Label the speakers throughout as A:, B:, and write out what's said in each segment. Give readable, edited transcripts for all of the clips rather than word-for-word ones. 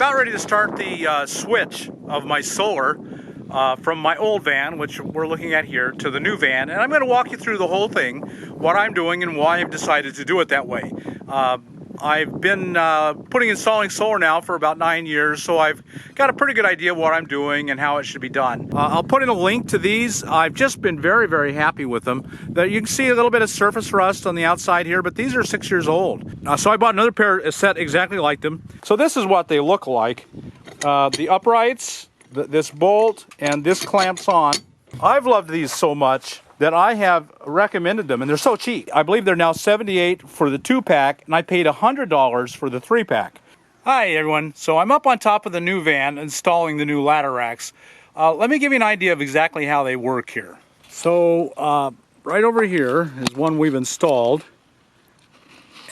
A: about ready to start the switch of my solar from my old van, which we're looking at here, to the new van. And I'm going to walk you through the whole thing, what I'm doing and why I've decided to do it that way. I've been installing solar now for about 9 years, so I've got a pretty good idea of what I'm doing and how it should be done. I'll put in a link to these. I've just been very, very happy with them. You can see a little bit of surface rust on the outside here, but these are 6 years old. So I bought another pair, a set exactly like them. So this is what they look like. The uprights, this bolt, and this clamps on. I've loved these so much that I have recommended them, and they're so cheap. I believe they're now $78 for the 2-pack, and I paid $100 for the 3-pack. Hi everyone, so I'm up on top of the new van installing the new ladder racks. Let me give you an idea of exactly how they work here. So right over here is one we've installed,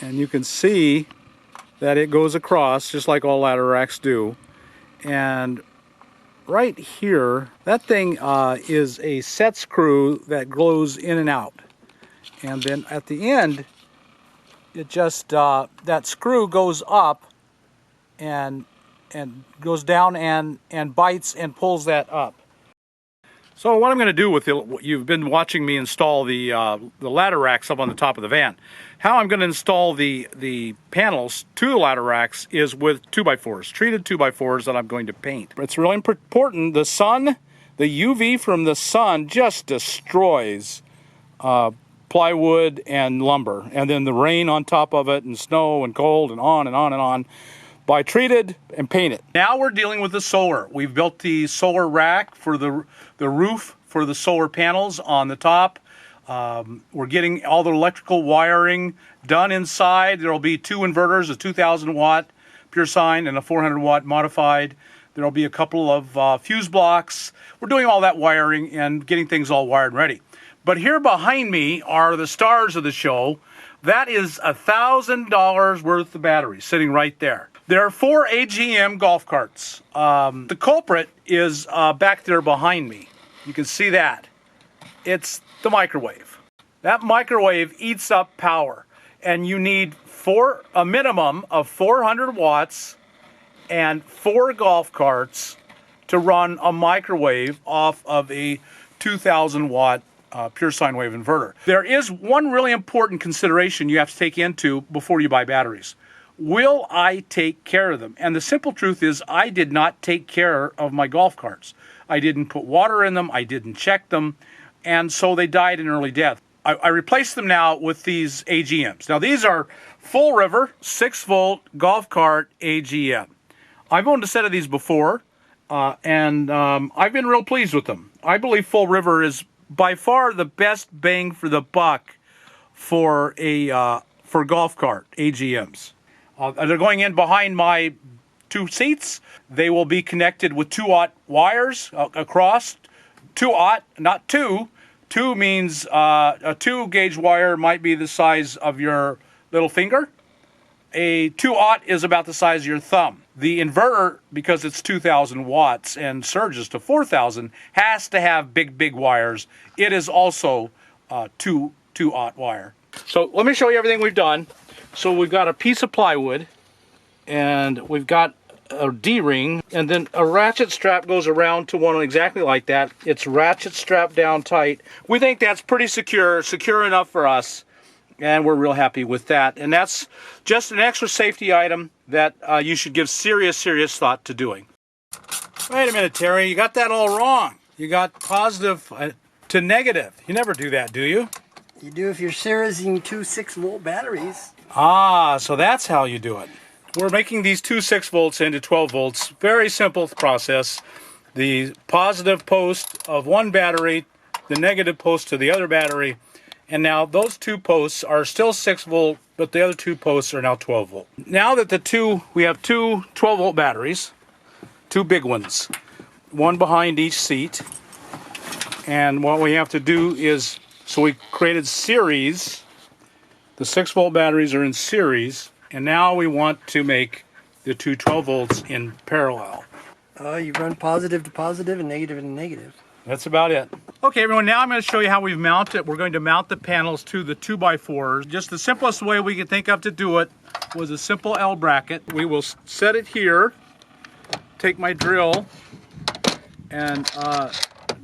A: and you can see that it goes across just like all ladder racks do. And right here, that thing is a set screw that goes in and out. And then at the end, it just, that screw goes up and goes down and bites and pulls that up. So what I'm going to do with you've been watching me install the ladder racks up on the top of the van. How I'm going to install the panels to the ladder racks is with 2x4s, treated 2x4s that I'm going to paint. It's really important. The sun, the UV from the sun just destroys plywood and lumber, and then the rain on top of it, and snow and cold, and on and on and on. By treated and painted. Now we're dealing with the solar. We've built the solar rack for the roof for the solar panels on the top. We're getting all the electrical wiring done inside. There will be 2 inverters, a 2,000 watt pure sine and a 400 watt modified. There will be a couple of fuse blocks. We're doing all that wiring and getting things all wired and ready. But here behind me are the stars of the show. That is $1,000 worth of batteries sitting right there. There are 4 AGM golf carts. The culprit is back there behind me. You can see that. It's the microwave. That microwave eats up power, and you need a minimum of 400 watts and 4 golf carts to run a microwave off of a 2,000 watt pure sine wave inverter. There is one really important consideration you have to take into before you buy batteries. Will I take care of them? And the simple truth is I did not take care of my golf carts. I didn't put water in them, I didn't check them, and so they died an early death. I replaced them now with these AGMs. Now these are Full River 6-volt golf cart AGM. I've owned a set of these before, and I've been real pleased with them. I believe Full River is by far the best bang for the buck for golf cart AGMs. They're going in behind my 2 seats. They will be connected with 2-aught wires across. 2-aught, not 2. 2 means a 2-gauge wire might be the size of your little finger. A 2-aught is about the size of your thumb. The inverter, because it's 2,000 watts and surges to 4,000, has to have big wires. It is also 2-aught wire. So let me show you everything we've done. So we've got a piece of plywood, and we've got a D-ring, and then a ratchet strap goes around to one exactly like that. It's ratchet strapped down tight. We think that's pretty secure enough for us, and we're real happy with that. And that's just an extra safety item that you should give serious thought to doing. Wait a minute, Terry, you got that all wrong. You got positive to negative. You never do that, do you?
B: You do if you're seriesing 2 6-volt batteries.
A: Ah, so that's how you do it. We're making these 2 6-volts into 12 volts. Very simple process. The positive post of one battery, the negative post to the other battery, and now those 2 posts are still 6-volt, but the other 2 posts are now 12-volt. Now that we have 2 12-volt batteries, 2 big ones, one behind each seat, and what we have to do is, so we created series. The 6-volt batteries are in series, and now we want to make the 2 12 volts in parallel.
B: You run positive to positive and negative to negative.
A: That's about it. Okay, everyone, now I'm going to show you how we've mounted. We're going to mount the panels to the 2x4s. Just the simplest way we could think of to do it was a simple L bracket. We will set it here take my drill and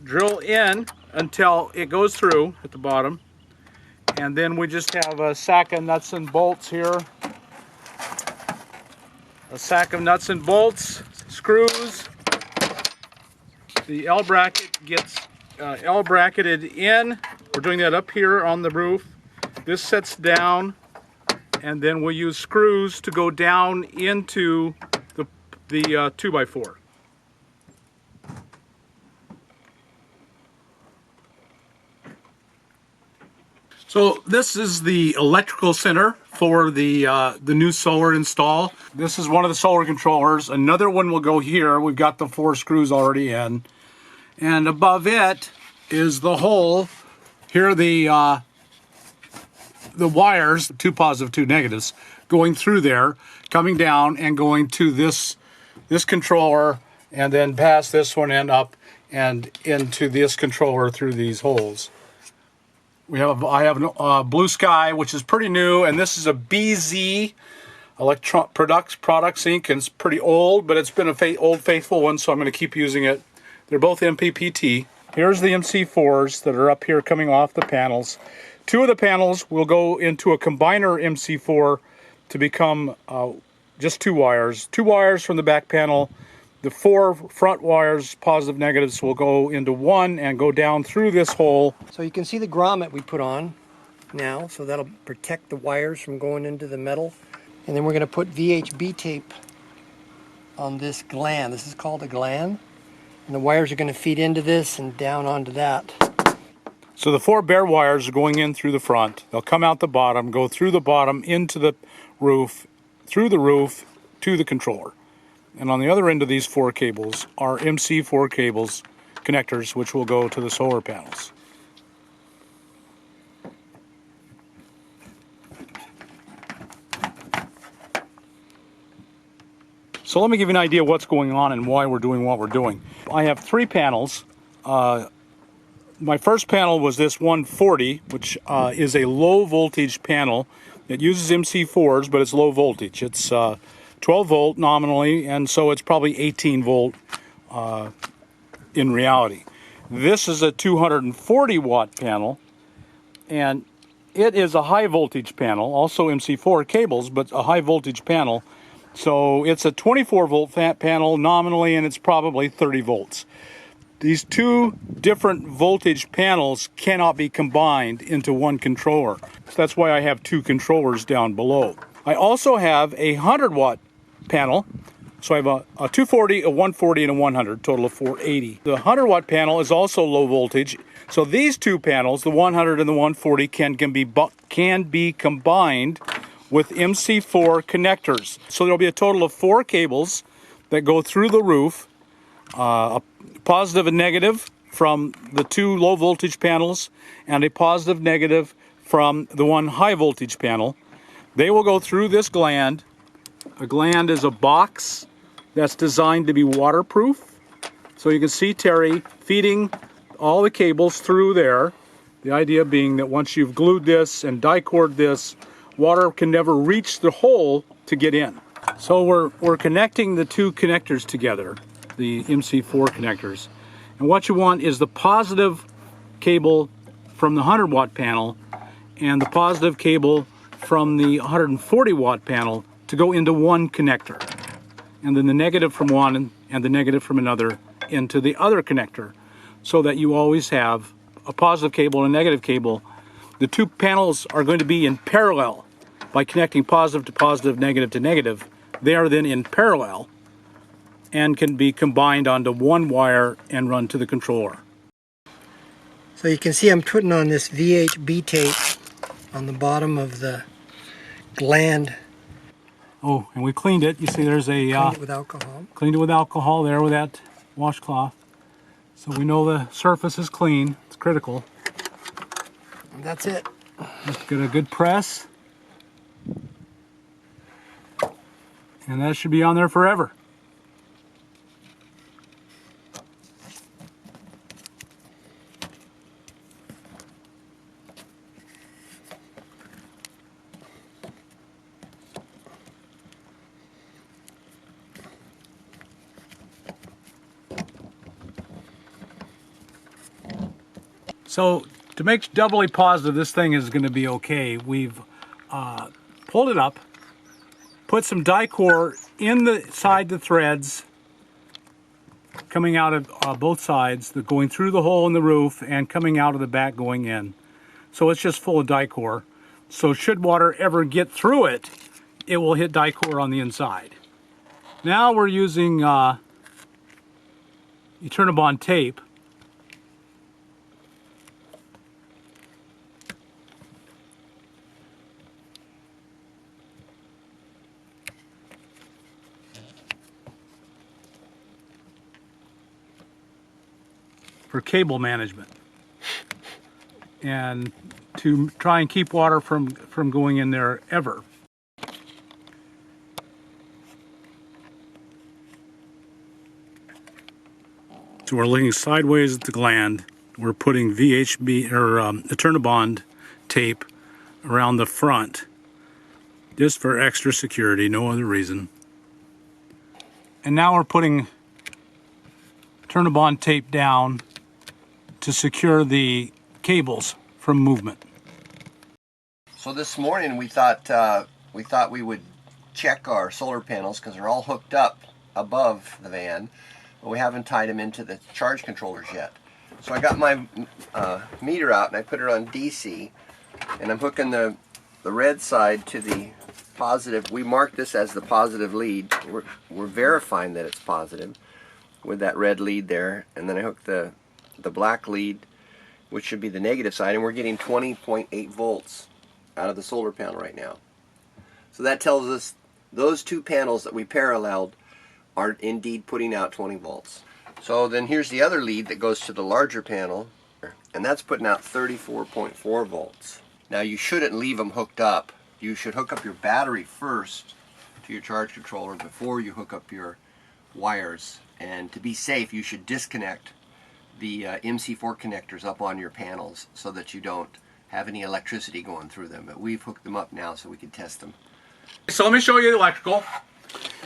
A: drill in until it goes through at the bottom. And then we just have a sack of nuts and bolts here. A sack of nuts and bolts, screws. The L bracket gets L bracketed in. We're doing that up here on the roof. This sets down, and then we'll use screws to go down into the 2x4. So this is the electrical center for the new solar install. This is one of the solar controllers. Another one will go here. We've got the 4 screws already in. And above it is the hole. Here are the wires, 2 positive, 2 negatives, going through there, coming down and going to this controller, and then past this one and up and into this controller through these holes. I have Blue Sky, which is pretty new, and this is a BZ Products Inc. And it's pretty old, but it's been an old faithful one, so I'm going to keep using it. They're both MPPT. Here's the MC4s that are up here coming off the panels. 2 of the panels will go into a combiner MC4 to become just 2 wires. 2 wires from the back panel. The 4 front wires, positive negatives, will go into 1 and go down through this hole.
B: So you can see the grommet we put on now, so that'll protect the wires from going into the metal. And then we're going to put VHB tape on this gland. This is called a gland. And the wires are going to feed into this and down onto that.
A: So the 4 bare wires are going in through the front. They'll come out the bottom, go through the bottom into the roof, through the roof to the controller. And on the other end of these 4 cables are MC4 cables, connectors, which will go to the solar panels. So let me give you an idea of what's going on and why we're doing what we're doing. I have 3 panels. My first panel was this 140, which is a low voltage panel. It uses MC4s, but it's low voltage. It's 12 volt nominally, and so it's probably 18 volt in reality. This is a 240 watt panel, and it is a high voltage panel, also MC4 cables, but a high voltage panel. So it's a 24 volt panel nominally, and it's probably 30 volts. These 2 different voltage panels cannot be combined into one controller. So that's why I have 2 controllers down below. I also have a 100 watt panel. So I have a 240, a 140, and a 100, total of 480. The 100 watt panel is also low voltage. So these 2 panels, the 100 and the 140, can be combined with MC4 connectors. So there'll be a total of 4 cables that go through the roof, a positive and negative from the 2 low voltage panels, and a positive negative from the 1 high voltage panel. They will go through this gland. A gland is a box that's designed to be waterproof. So you can see Terry feeding all the cables through there. The idea being that once you've glued this and die-cord this, water can never reach the hole to get in. So we're connecting the 2 connectors together, the MC4 connectors. And what you want is the positive cable from the 100 watt panel and the positive cable from the 140 watt panel to go into one connector. And then the negative from one and the negative from another into the other connector, so that you always have a positive cable and a negative cable. The 2 panels are going to be in parallel by connecting positive to positive, negative to negative. They are then in parallel and can be combined onto one wire and run to the controller.
B: So you can see I'm putting on this VHB tape on the bottom of the gland.
A: Oh, and we cleaned it. You see there's a...
B: Cleaned it with alcohol.
A: Cleaned it with alcohol there with that washcloth. So we know the surface is clean. It's critical.
B: And that's it.
A: Let's get a good press. And that should be on there forever. So to make doubly positive this thing is going to be okay, we've pulled it up, put some Dicor inside the threads coming out of both sides, going through the hole in the roof and coming out of the back going in. So it's just full of Dicor. So should water ever get through it, it will hit Dicor on the inside. Now we're using Eternabond tape. For cable management and to try and keep water from going in there ever. So we're looking sideways at the gland. We're putting VHB or Eternabond tape around the front just for extra security, no other reason. And now we're putting Eternabond tape down to secure the cables from movement.
B: So this morning we thought we would check our solar panels because they're all hooked up above the van, but we haven't tied them into the charge controllers yet. So I got my meter out and I put it on DC, and I'm hooking the red side to the positive. We marked this as the positive lead. We're verifying that it's positive with that red lead there, and then I hook the black lead, which should be the negative side, and we're getting 20.8 volts out of the solar panel right now. So that tells us those two panels that we paralleled are indeed putting out 20 volts. So then here's the other lead that goes to the larger panel, and that's putting out 34.4 volts. Now you shouldn't leave them hooked up. You should hook up your battery first to your charge controller before you hook up your wires. And to be safe, you should disconnect the MC4 connectors up on your panels so that you don't have any electricity going through them. But we've hooked them up now so we can test them.
A: So let me show you the electrical.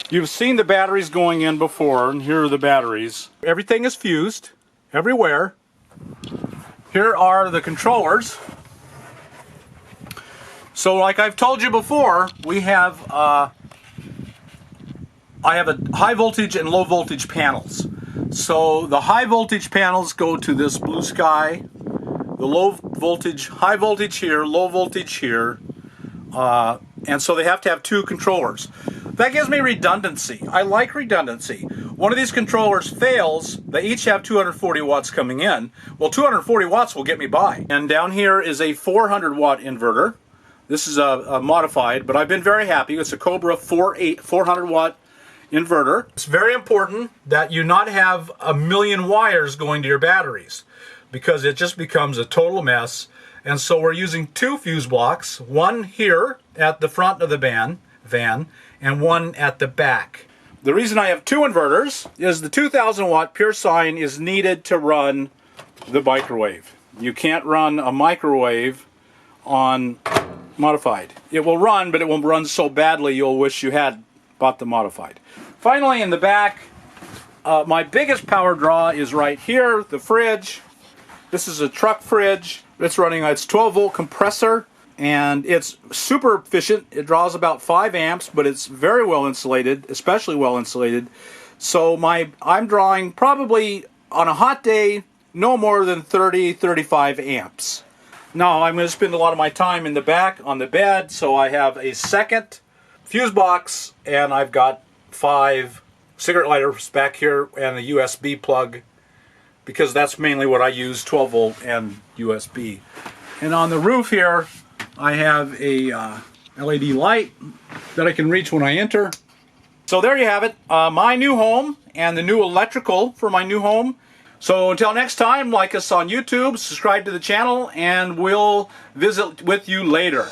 A: You've seen the batteries going in before, and here are the batteries. Everything is fused everywhere. Here are the controllers. So like I've told you before, we have I have a high voltage and low voltage panels. So the high voltage panels go to this blue sky, the low voltage, high voltage here, low voltage here, and so they have to have two controllers. That gives me redundancy. I like redundancy. One of these controllers fails, they each have 240 watts coming in. Well, 240 watts will get me by. And down here is a 400 watt inverter. This is a modified, but I've been very happy. It's a Cobra 400 watt inverter. It's very important that you not have a million wires going to your batteries, because it just becomes a total mess. And so we're using two fuse blocks, one here at the front of the van and one at the back. The reason I have two inverters is the 2000 watt pure sine is needed to run the microwave. You can't run a microwave on modified. It will run, but it will run so badly you'll wish you had bought the modified. Finally, in the back, my biggest power draw is right here, the fridge. This is a truck fridge. It's running its 12 volt compressor, and it's super efficient. It draws about 5 amps, but it's very well insulated, especially well insulated. So I'm drawing probably on a hot day no more than 30-35 amps. Now I'm going to spend a lot of my time in the back on the bed, so I have a second fuse box, and I've got 5 cigarette lighters back here and a USB plug, because that's mainly what I use, 12 volt and USB. And on the roof here I have a LED light that I can reach when I enter. So there you have it, my new home and the new electrical for my new home. So until next time, like us on YouTube, subscribe to the channel, and we'll visit with you later.